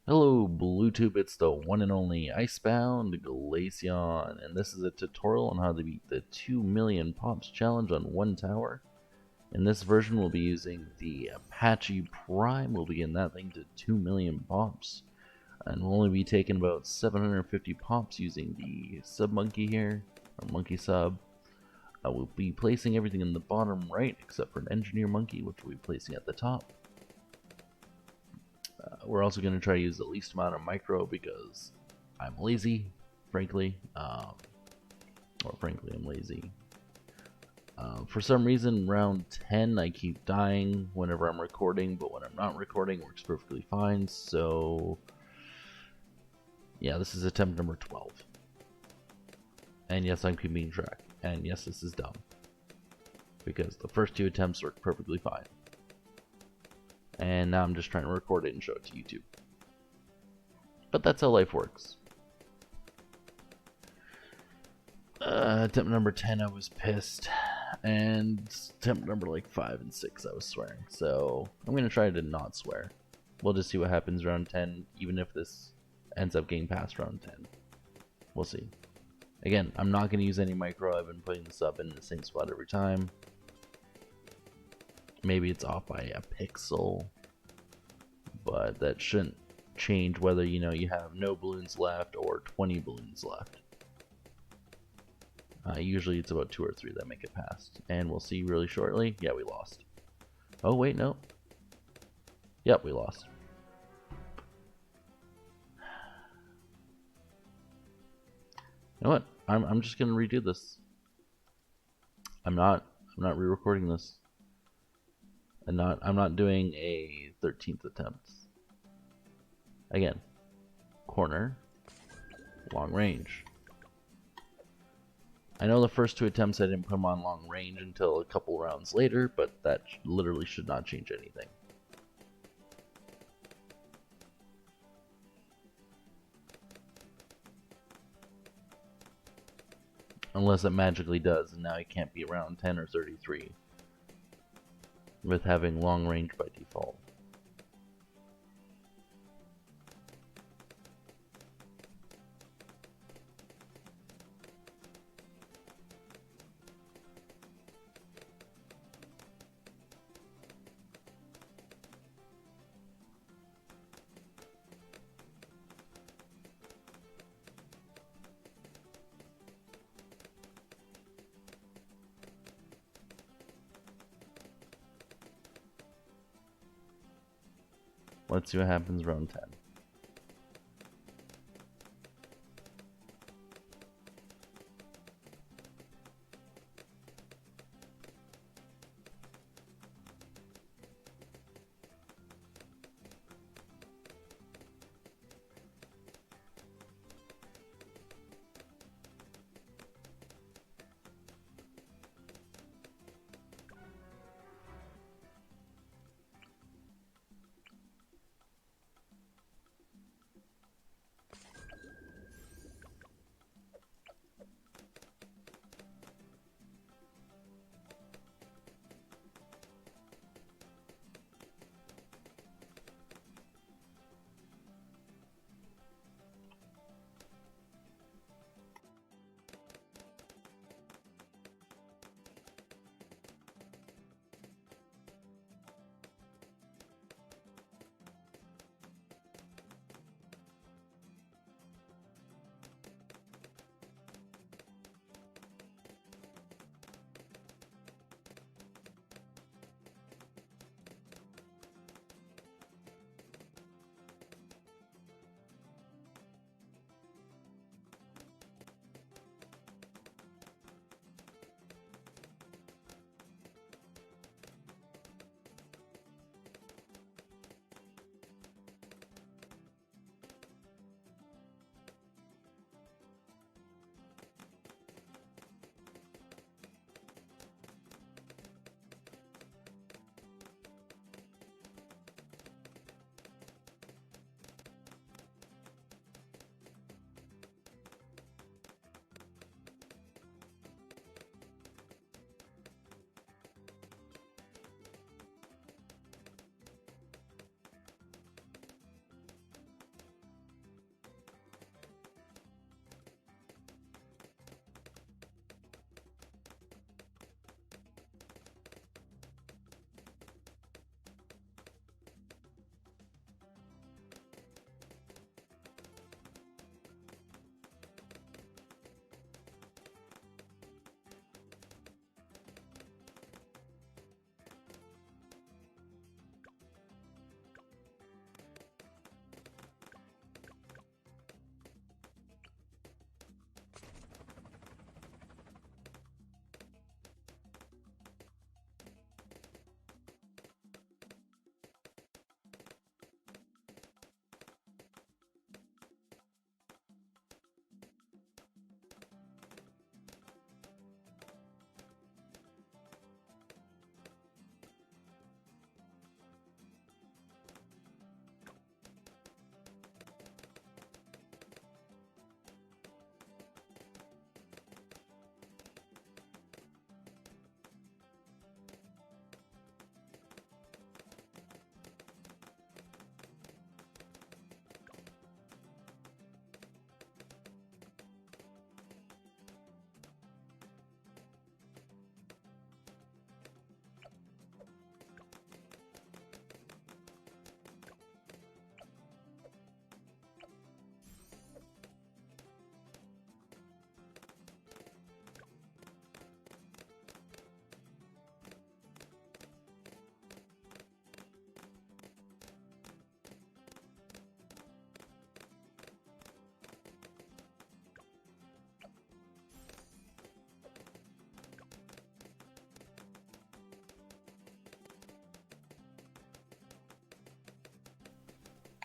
Hello, Bluetooth. It's the one and only Icebound Glaceon, and this is a tutorial on how to beat the 2 million pops challenge on one tower. In this version, we'll be using the Apache Prime. We'll be getting that thing to 2 million pops, and we'll only be taking about 750 pops using the sub monkey here, or monkey sub. We'll be placing everything in the bottom right, except for an engineer monkey, which we'll be placing at the top. We're also going to try to use the least amount of micro because I'm lazy, frankly. Frankly, I'm lazy. For some reason, round 10, I keep dying whenever I'm recording, but when I'm not recording, it works perfectly fine. So, yeah, this is attempt number 12. And yes, I'm keeping track. And yes, this is dumb. Because the first two attempts worked perfectly fine. And now I'm just trying to record it and show it to YouTube. But that's how life works. Attempt number 10, I was pissed. And attempt number like 5 and 6, I was swearing. So I'm going to try to not swear. We'll just see what happens round 10, even if this ends up getting past round 10. We'll see. Again, I'm not going to use any micro. I've been putting this up in the same spot every time. Maybe it's off by a pixel, but that shouldn't change whether you have no balloons left or 20 balloons left. Usually it's about 2 or 3 that make it past, and we'll see really shortly. Yeah, we lost. Oh wait, no. Yep, we lost. You know what? I'm just gonna redo this. I'm not re-recording this. I'm not doing a 13th attempt. Again, corner, long range. I know the first 2 attempts I didn't put them on long range until a couple rounds later, but that literally should not change anything. Unless it magically does, and now it can't be around 10 or 33 with having long range by default. Let's see what happens round 10.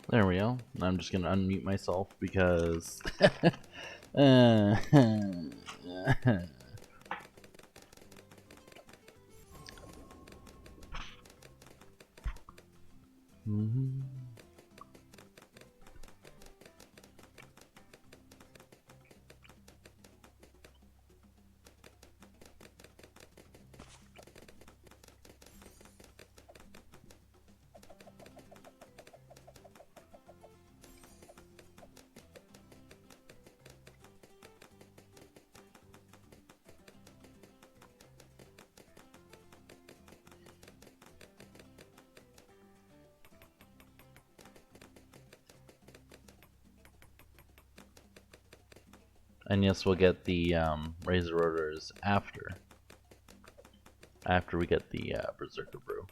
There we go. I'm just gonna unmute myself because uh, mhm. And yes, we'll get the Razor Rotors after we get the Berserker Brew.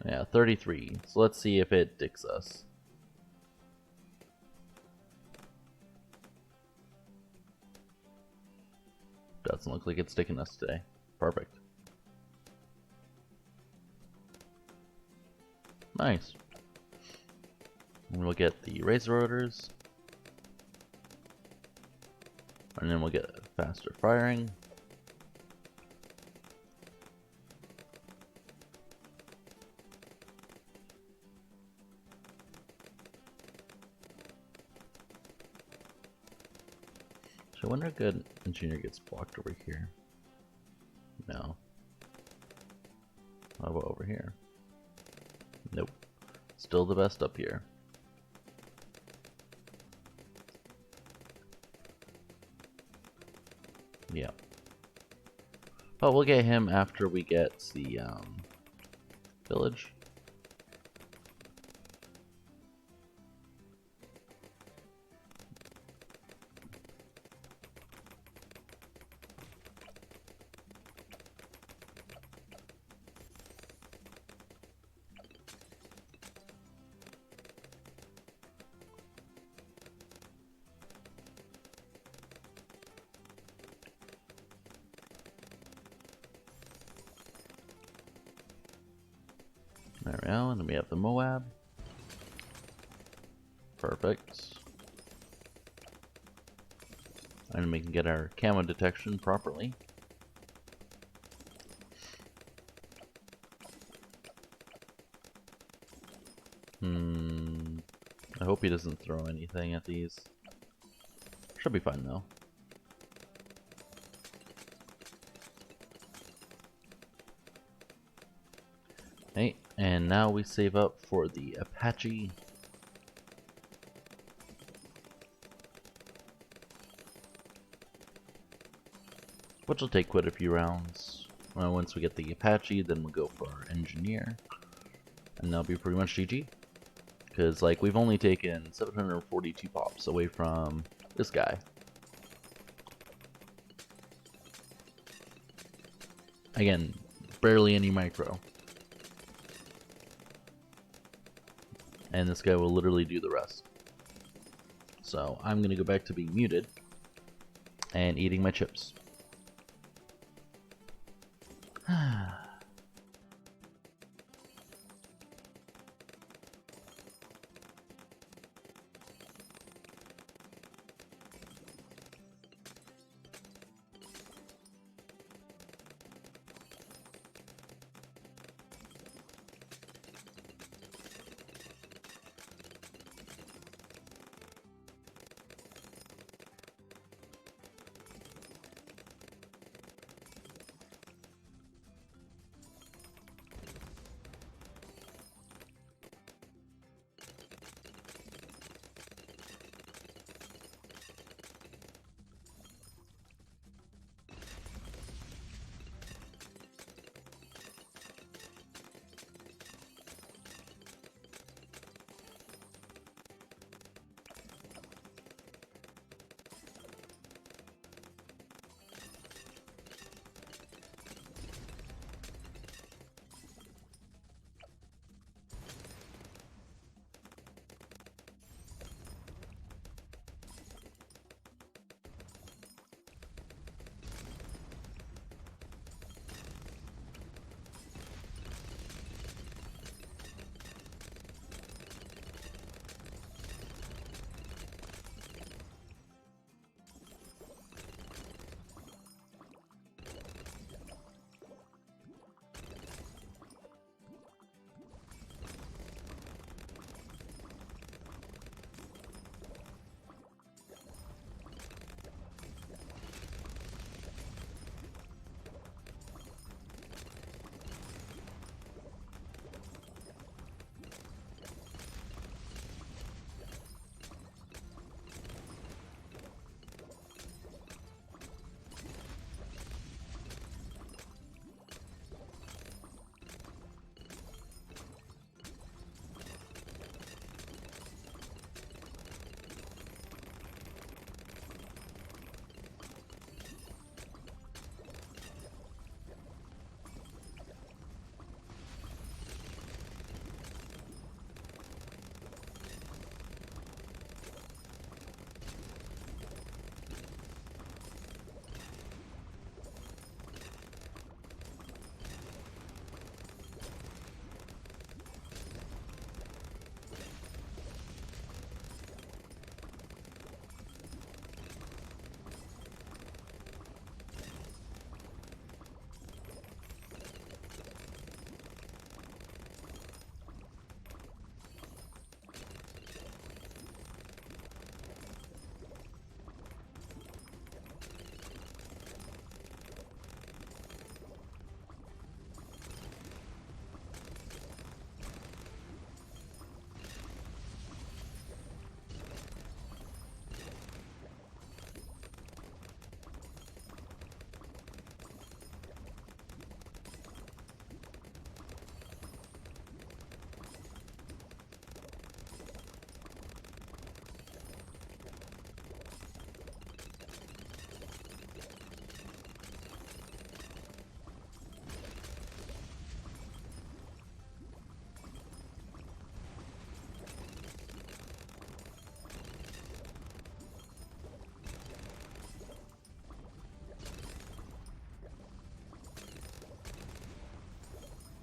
Yeah, 33. So let's see if it dicks us. Doesn't look like it's sticking us today. Perfect. Nice. And we'll get the Razor Rotors. And then we'll get faster firing. So I wonder if good engineer gets blocked over here. No. How about over here? Nope. Still the best up here. Yeah. But we'll get him after we get the village. There we go, and then we have the Moab. Perfect. And we can get our camo detection properly. I hope he doesn't throw anything at these. Should be fine though. Hey, and now we save up for the Apache. Which will take quite a few rounds. Well, once we get the Apache, then we'll go for our Engineer. And that'll be pretty much GG. Because, like, we've only taken 742 pops away from this guy. Again, barely any micro. And this guy will literally do the rest. So, I'm going to go back to being muted and eating my chips.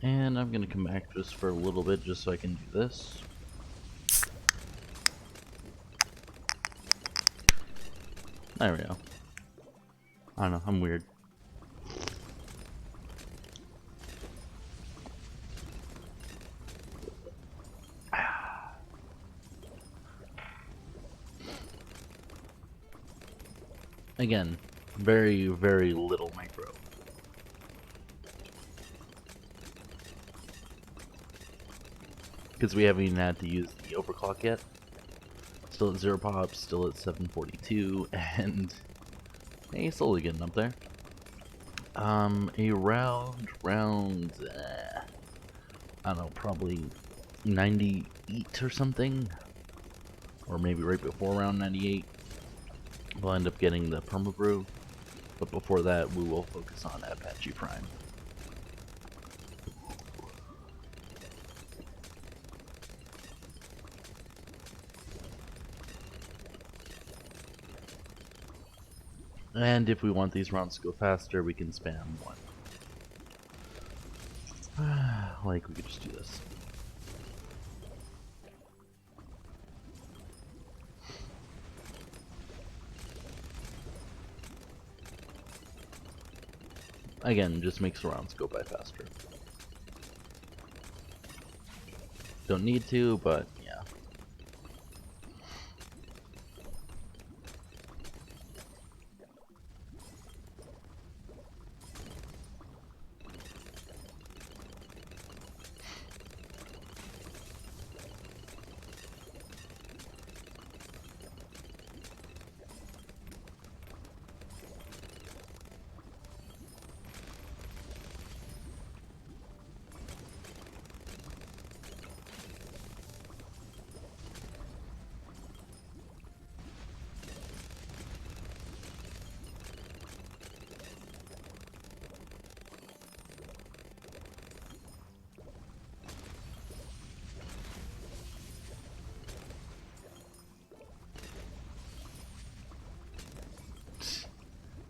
And I'm gonna come back just for a little bit just so I can do this. There we go. I don't know, I'm weird. Again, very, very little micro. Because we haven't even had to use the overclock yet. Still at 0 pops, still at 742, and hey, slowly getting up there. Around, I don't know, probably 98 or something. Or maybe right before around 98. We'll end up getting the permabrew. But before that, we will focus on Apache Prime. And if we want these rounds to go faster, we can spam one. Like, we could just do this. Again, just makes the rounds go by faster. Don't need to, but yeah.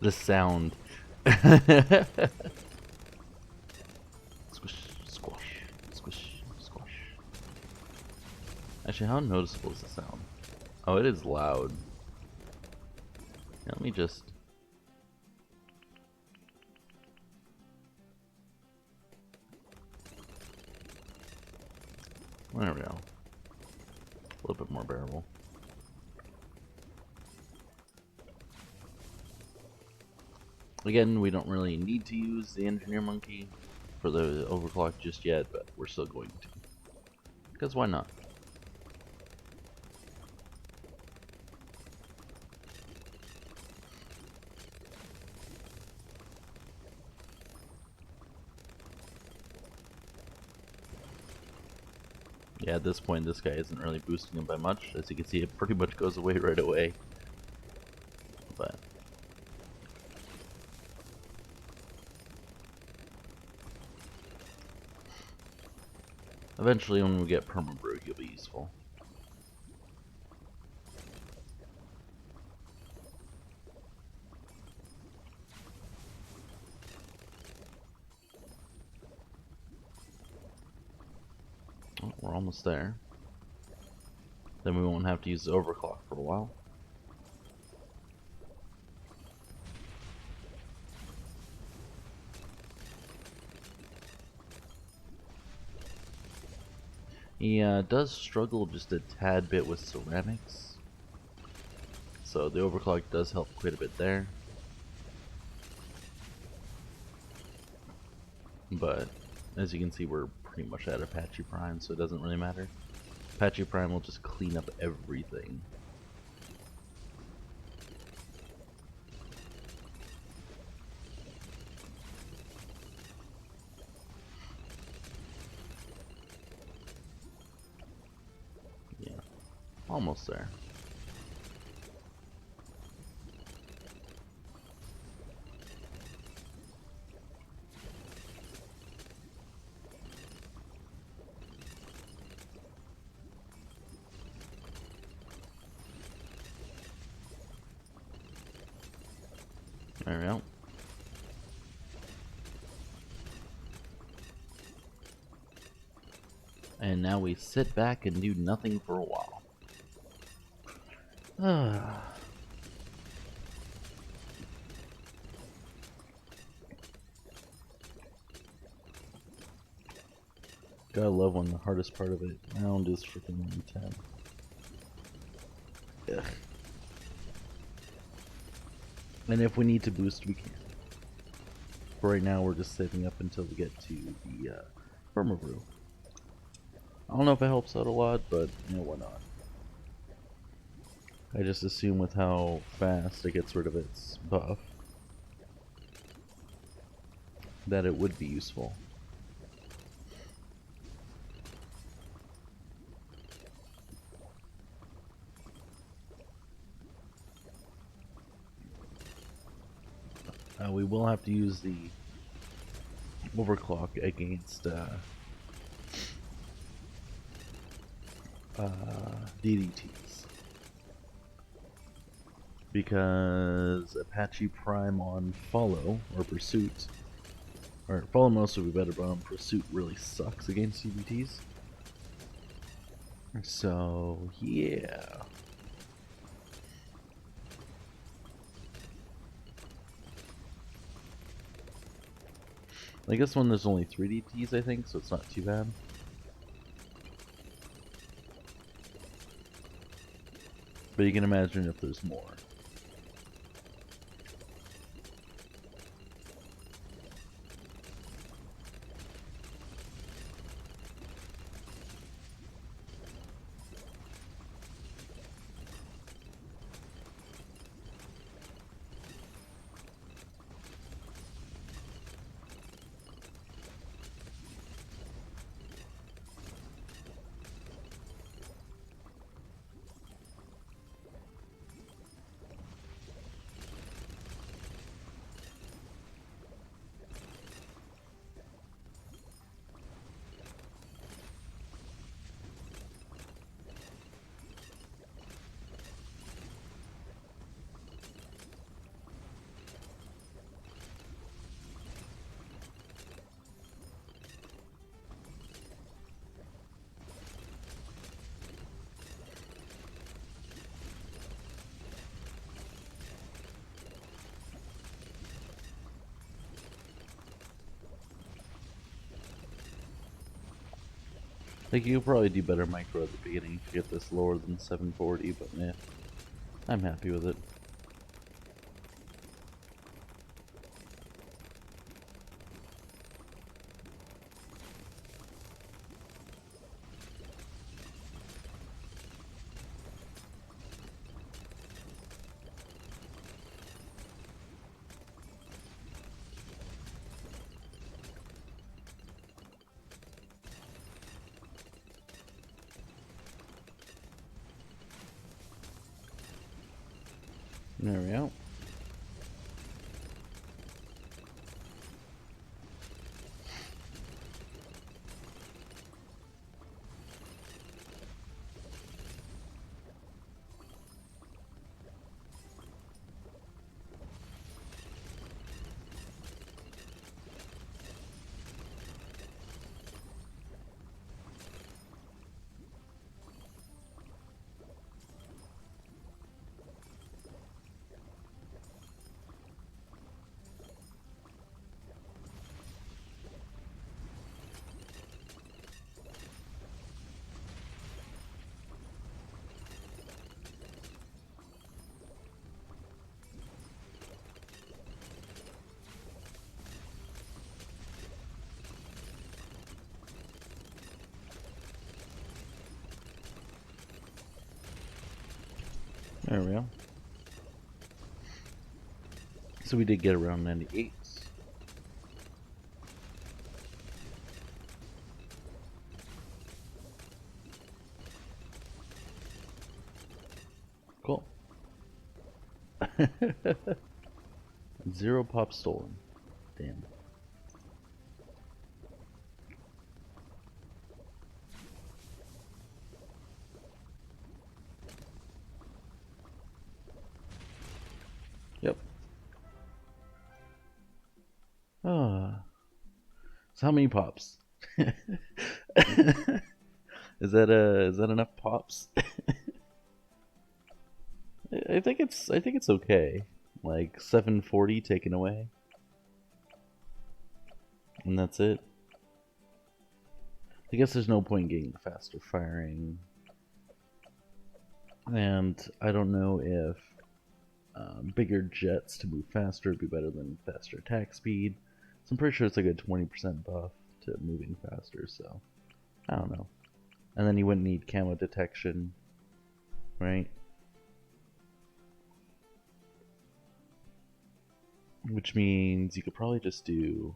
The sound. Squish, squash, squish, squash. Actually, how noticeable is the sound? Oh, it is loud. Let me just... There we go. A little bit more bearable. Again, we don't really need to use the engineer monkey for the overclock just yet, but we're still going to. Because why not? Yeah, at this point, this guy isn't really boosting him by much. As you can see, it pretty much goes away right away. But eventually, when we get permabrew, he'll be useful. Oh, we're almost there. Then we won't have to use the overclock for a while. He does struggle just a tad bit with ceramics, so the overclock does help quite a bit there. But as you can see, we're pretty much at Apache Prime, so it doesn't really matter. Apache Prime will just clean up everything. Yeah, almost there. There we go. And now we sit back and do nothing for a while. Gotta love when the hardest part of it round is freaking 110. Ugh. And if we need to boost, we can. For right now, we're just saving up until we get to the Firma Brew. I don't know if it helps out a lot, but you know, why not? I just assume with how fast it gets rid of its buff that it would be useful. We will have to use the overclock against DDTs. Because Apache Prime on Follow, or Pursuit, or Follow most would be better, but on Pursuit really sucks against DDTs. So, yeah. I guess one there's only 3 DTs, I think, so it's not too bad. But you can imagine if there's more. Like, you could probably do better micro at the beginning if you get this lower than 740, but yeah, I'm happy with it. There we go. There we go. So we did get around 98. Cool. 0 pop stolen. Damn. Yep. Ah. So how many pops? Is that enough pops? I think it's okay. Like 740 taken away. And that's it. I guess there's no point getting faster firing. And I don't know if bigger jets to move faster would be better than faster attack speed. So I'm pretty sure it's like a 20% buff to moving faster, so I don't know. And then you wouldn't need camo detection, right? Which means you could probably just do,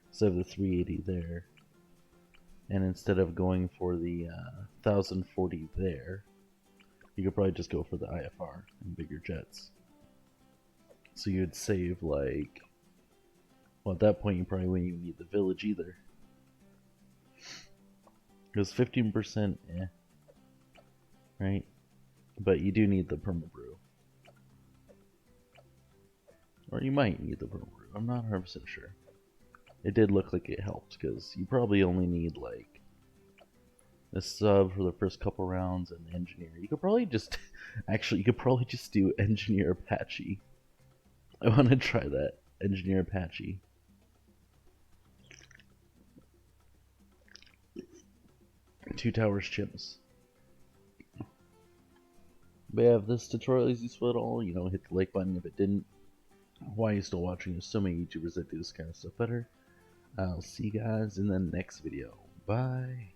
instead of the 380 there, and instead of going for the 1040 there, you could probably just go for the IFR and bigger jets. So you'd save like, well, at that point you probably wouldn't even need the village either. Because 15%, right? But you do need the permabrew. Or you might need the permabrew. I'm not 100% sure. It did look like it helped, because you probably only need like a sub for the first couple rounds and engineer. You could probably just, actually, you could probably just do engineer Apache. I want to try that. Engineer Apache. Two Towers Chimps. But yeah, if this tutorial is useful at all, you know, hit the like button. If it didn't, why are you still watching? There's so many YouTubers that do this kind of stuff better. I'll see you guys in the next video. Bye.